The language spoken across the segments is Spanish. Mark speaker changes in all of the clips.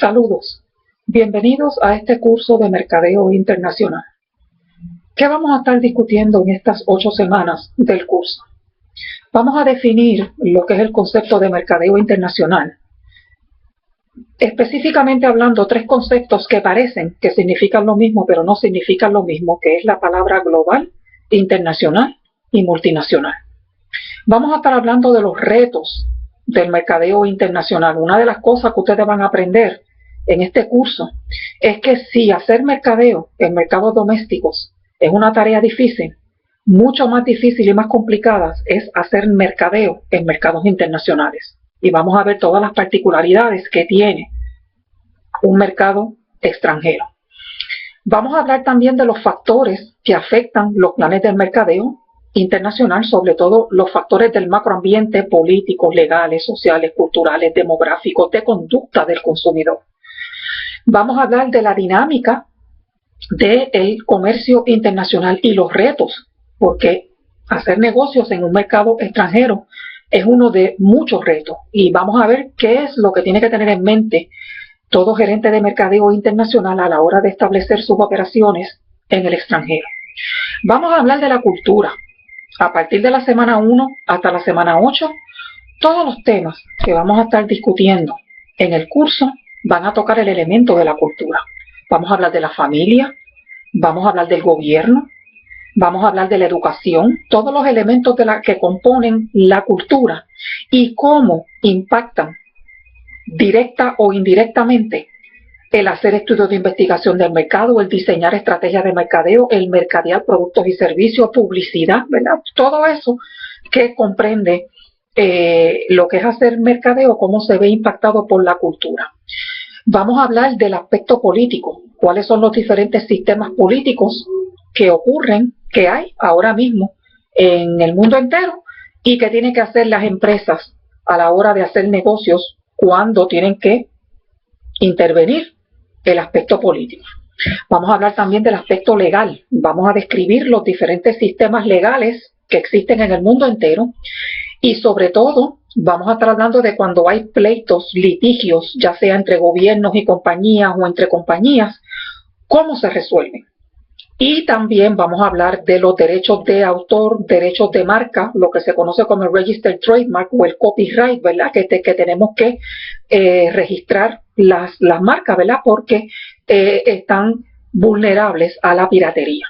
Speaker 1: Saludos, bienvenidos a este curso de Mercadeo Internacional. ¿Qué vamos a estar discutiendo en estas 8 semanas del curso? Vamos a definir lo que es el concepto de mercadeo internacional. Específicamente hablando, 3 conceptos que parecen que significan lo mismo, pero no significan lo mismo, que es la palabra global, internacional y multinacional. Vamos a estar hablando de los retos del mercadeo internacional. Una de las cosas que ustedes van a aprender en este curso es que si hacer mercadeo en mercados domésticos es una tarea difícil, mucho más difícil y más complicada es hacer mercadeo en mercados internacionales. Y vamos a ver todas las particularidades que tiene un mercado extranjero. Vamos a hablar también de los factores que afectan los planes del mercadeo internacional, sobre todo los factores del macroambiente, políticos, legales, sociales, culturales, demográficos, de conducta del consumidor. Vamos a hablar de la dinámica del comercio internacional y los retos, porque hacer negocios en un mercado extranjero es uno de muchos retos, y vamos a ver qué es lo que tiene que tener en mente todo gerente de mercadeo internacional a la hora de establecer sus operaciones en el extranjero. Vamos a hablar de la cultura. A partir de la semana 1 hasta la semana 8, todos los temas que vamos a estar discutiendo en el curso van a tocar el elemento de la cultura. Vamos a hablar de la familia, vamos a hablar del gobierno, vamos a hablar de la educación, todos los elementos que componen la cultura y cómo impactan directa o indirectamente el hacer estudios de investigación del mercado, el diseñar estrategias de mercadeo, el mercadear productos y servicios, publicidad, ¿verdad? Todo eso que comprende lo que es hacer mercadeo, cómo se ve impactado por la cultura. Vamos a hablar del aspecto político, cuáles son los diferentes sistemas políticos que ocurren, que hay ahora mismo en el mundo entero y que tienen que hacer las empresas a la hora de hacer negocios cuando tienen que intervenir el aspecto político. Vamos a hablar también del aspecto legal. Vamos a describir los diferentes sistemas legales que existen en el mundo entero y sobre todo vamos a estar hablando de cuando hay pleitos, litigios, ya sea entre gobiernos y compañías o entre compañías, cómo se resuelven. Y también vamos a hablar de los derechos de autor, derechos de marca, lo que se conoce como el Registered Trademark o el copyright, ¿verdad? Que tenemos que registrar las marcas, ¿verdad? Porque están vulnerables a la piratería.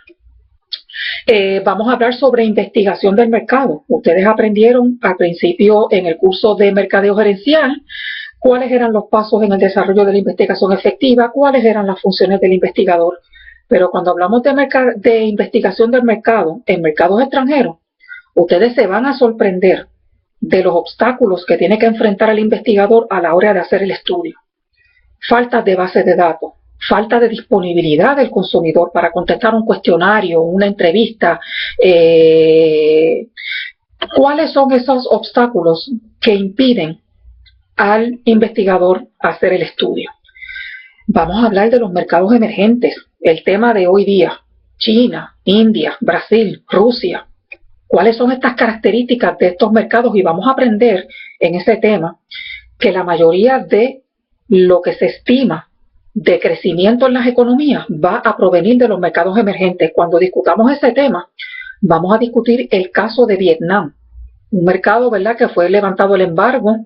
Speaker 1: Vamos a hablar sobre investigación del mercado. Ustedes aprendieron al principio en el curso de mercadeo gerencial cuáles eran los pasos en el desarrollo de la investigación efectiva, cuáles eran las funciones del investigador. Pero cuando hablamos de investigación del mercado en mercados extranjeros, ustedes se van a sorprender de los obstáculos que tiene que enfrentar el investigador a la hora de hacer el estudio. Falta de base de datos, falta de disponibilidad del consumidor para contestar un cuestionario, una entrevista. ¿Cuáles son esos obstáculos que impiden al investigador hacer el estudio? Vamos a hablar de los mercados emergentes, el tema de hoy día, China, India, Brasil, Rusia. ¿Cuáles son estas características de estos mercados? Y vamos a aprender en ese tema que la mayoría de lo que se estima de crecimiento en las economías va a provenir de los mercados emergentes. Cuando discutamos ese tema, vamos a discutir el caso de Vietnam, un mercado, ¿verdad?, que fue levantado el embargo,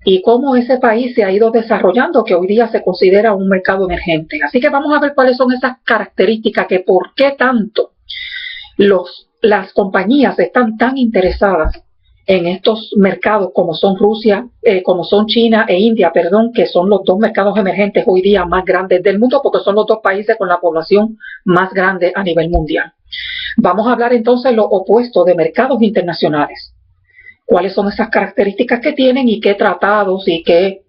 Speaker 1: y cómo ese país se ha ido desarrollando, que hoy día se considera un mercado emergente. Así que vamos a ver cuáles son esas características, que por qué tanto las compañías están tan interesadas en estos mercados como son como son China e India, que son los 2 mercados emergentes hoy día más grandes del mundo, porque son los 2 países con la población más grande a nivel mundial. Vamos a hablar entonces de lo opuesto de mercados internacionales. ¿Cuáles son esas características que tienen y qué tratados y qué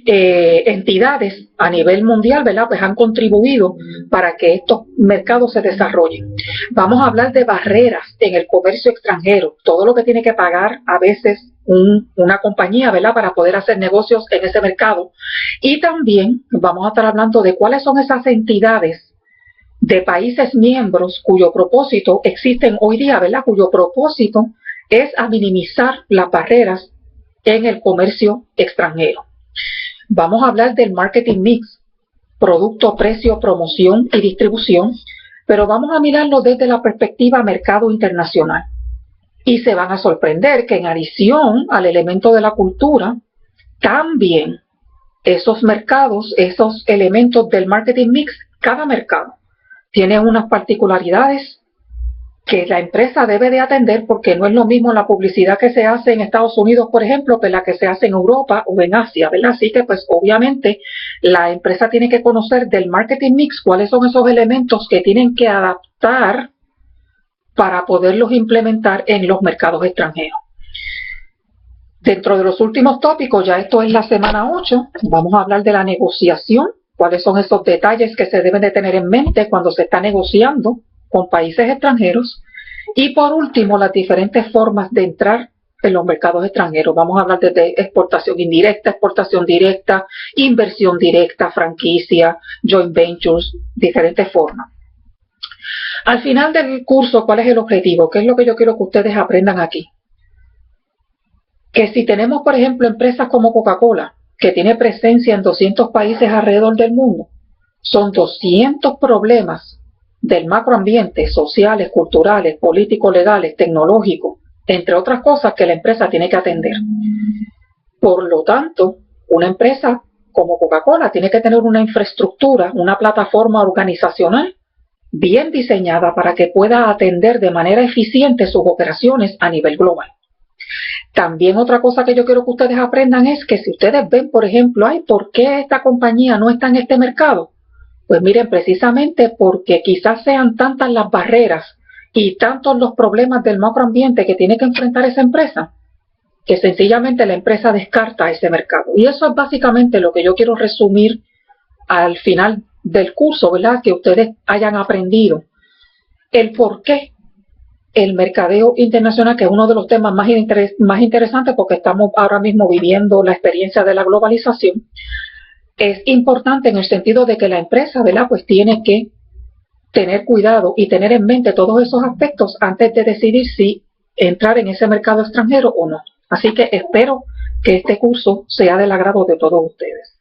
Speaker 1: entidades a nivel mundial, ¿verdad?, pues han contribuido para que estos mercados se desarrollen? Vamos a hablar de barreras en el comercio extranjero, todo lo que tiene que pagar a veces una compañía, ¿verdad?, para poder hacer negocios en ese mercado. Y también vamos a estar hablando de cuáles son esas entidades de países miembros cuyo propósito existen hoy día, ¿verdad?, cuyo propósito es a minimizar las barreras en el comercio extranjero. Vamos a hablar del marketing mix, producto, precio, promoción y distribución, pero vamos a mirarlo desde la perspectiva mercado internacional. Y se van a sorprender que en adición al elemento de la cultura, también esos mercados, esos elementos del marketing mix, cada mercado tiene unas particularidades que la empresa debe de atender, porque no es lo mismo la publicidad que se hace en Estados Unidos, por ejemplo, que la que se hace en Europa o en Asia, ¿verdad? Así que pues obviamente la empresa tiene que conocer del marketing mix cuáles son esos elementos que tienen que adaptar para poderlos implementar en los mercados extranjeros. Dentro de los últimos tópicos, ya esto es la semana 8, vamos a hablar de la negociación, cuáles son esos detalles que se deben de tener en mente cuando se está negociando con países extranjeros, y por último las diferentes formas de entrar en los mercados extranjeros. Vamos a hablar de exportación indirecta, exportación directa, inversión directa, franquicia, joint ventures, diferentes formas. Al final del curso, ¿cuál es el objetivo? ¿Qué es lo que yo quiero que ustedes aprendan aquí? Que si tenemos, por ejemplo, empresas como Coca-Cola, que tiene presencia en 200 países alrededor del mundo, son 200 problemas del macroambiente, sociales, culturales, políticos, legales, tecnológicos, entre otras cosas que la empresa tiene que atender. Por lo tanto, una empresa como Coca-Cola tiene que tener una infraestructura, una plataforma organizacional bien diseñada para que pueda atender de manera eficiente sus operaciones a nivel global. También otra cosa que yo quiero que ustedes aprendan es que si ustedes ven, por ejemplo, ¿por qué esta compañía no está en este mercado? Pues miren, precisamente porque quizás sean tantas las barreras y tantos los problemas del macroambiente que tiene que enfrentar esa empresa, que sencillamente la empresa descarta ese mercado. Y eso es básicamente lo que yo quiero resumir al final del curso, ¿verdad? Que ustedes hayan aprendido el por qué el mercadeo internacional, que es uno de los temas más interesantes porque estamos ahora mismo viviendo la experiencia de la globalización, es importante en el sentido de que la empresa, ¿verdad?, pues tiene que tener cuidado y tener en mente todos esos aspectos antes de decidir si entrar en ese mercado extranjero o no. Así que espero que este curso sea del agrado de todos ustedes.